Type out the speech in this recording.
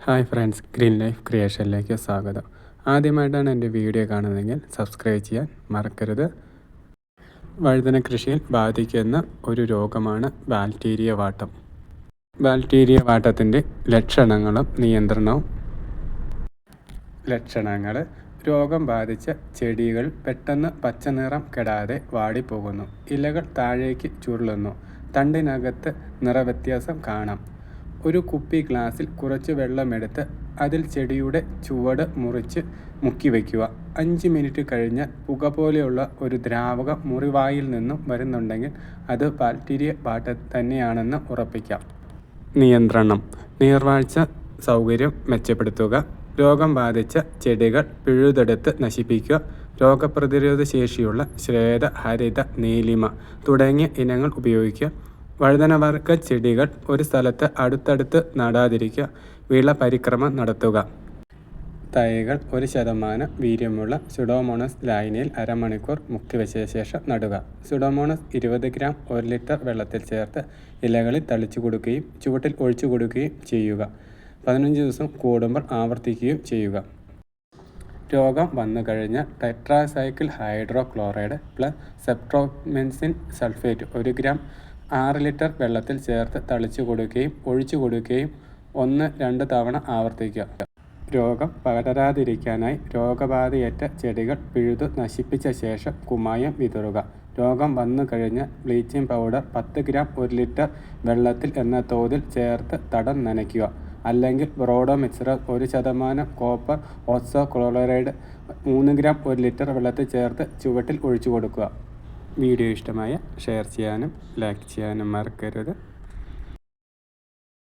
Hi friends, green life ക്രിയേഷനിലേക്ക് സ്വാഗതം. ആദ്യമായിട്ടാണ് എൻ്റെ വീഡിയോ കാണുന്നതെങ്കിൽ സബ്സ്ക്രൈബ് ചെയ്യാൻ മറക്കരുത്. വഴുതന കൃഷിയിൽ ബാധിക്കുന്ന ഒരു രോഗമാണ് ബാക്ടീരിയ വാട്ടം. ബാക്ടീരിയ വാട്ടത്തിൻ്റെ ലക്ഷണങ്ങളും നിയന്ത്രണവും. ലക്ഷണങ്ങൾ: രോഗം ബാധിച്ച ചെടികൾ പെട്ടെന്ന് പച്ചനിറം കെടാതെ വാടിപ്പോകുന്നു. ഇലകൾ താഴേക്ക് ചുരുളുന്നു. തണ്ടിനകത്ത് നിറവ്യത്യാസം കാണാം. ഒരു കുപ്പി ഗ്ലാസ്സിൽ കുറച്ച് വെള്ളമെടുത്ത് അതിൽ ചെടിയുടെ ചുവട് മുറിച്ച് മുക്കി വയ്ക്കുക. 5 മിനിറ്റ് കഴിഞ്ഞ് പുക പോലെയുള്ള ഒരു ദ്രാവകം മുറിവായിൽ നിന്നും വരുന്നുണ്ടെങ്കിൽ അത് ബാക്ടീരിയ വാട്ടം തന്നെയാണെന്ന് ഉറപ്പിക്കാം. നിയന്ത്രണം: നീർവാഴ്ച സൗകര്യം മെച്ചപ്പെടുത്തുക. രോഗം ബാധിച്ച ചെടികൾ പിഴുതെടുത്ത് നശിപ്പിക്കുക. രോഗപ്രതിരോധ ശേഷിയുള്ള ശ്വേത, ഹരിത, നീലിമ തുടങ്ങിയ ഇനങ്ങൾ ഉപയോഗിക്കുക. വഴുതനവർഗ ചെടികൾ ഒരു സ്ഥലത്ത് അടുത്തടുത്ത് നടാതിരിക്കുക. വിള പരിക്രമം നടത്തുക. തൈകൾ 1% വീര്യമുള്ള സ്യൂഡോമോണസ് ലായനിയിൽ അരമണിക്കൂർ മുക്കിവെച്ച ശേഷം നടുക. സ്യൂഡോമോണസ് 20 ഗ്രാം 1 ലിറ്റർ വെള്ളത്തിൽ ചേർത്ത് ഇലകളിൽ തളിച്ചു കൊടുക്കുകയും ചുവട്ടിൽ ഒഴിച്ചു കൊടുക്കുകയും ചെയ്യുക. 15 ദിവസം കൂടുമ്പോൾ ആവർത്തിക്കുകയും ചെയ്യുക. രോഗം വന്നു കഴിഞ്ഞാൽ tetracycline hydrochloride plus streptomycin sulphate 1 gram 6 litre വെള്ളത്തിൽ ചേർത്ത് തളിച്ചു കൊടുക്കുകയും ഒഴിച്ചു കൊടുക്കുകയും 1-2 തവണ ആവർത്തിക്കുക. രോഗം പകരാതിരിക്കാനായി രോഗബാധയേറ്റ ചെടികൾ പിഴുതു നശിപ്പിച്ച ശേഷം കുമ്മായം വിതറുക. രോഗം വന്നു കഴിഞ്ഞാൽ ബ്ലീച്ചിങ് പൗഡർ 10 ഗ്രാം 1 ലിറ്റർ വെള്ളത്തിൽ എന്ന തോതിൽ ചേർത്ത് തടം നനയ്ക്കുക. അല്ലെങ്കിൽ ബ്രോഡോ മിക്സർ 1% കോപ്പർ ഓക്സോക്ലോറൈഡ് 3 ഗ്രാം 1 ലിറ്റർ വെള്ളത്തിൽ ചേർത്ത് ചുവട്ടിൽ ഒഴിച്ചു കൊടുക്കുക. വീഡിയോ ഇഷ്ടമായ ഷെയർ ചെയ്യാനും ലൈക്ക് ചെയ്യാനും മറക്കരുത്.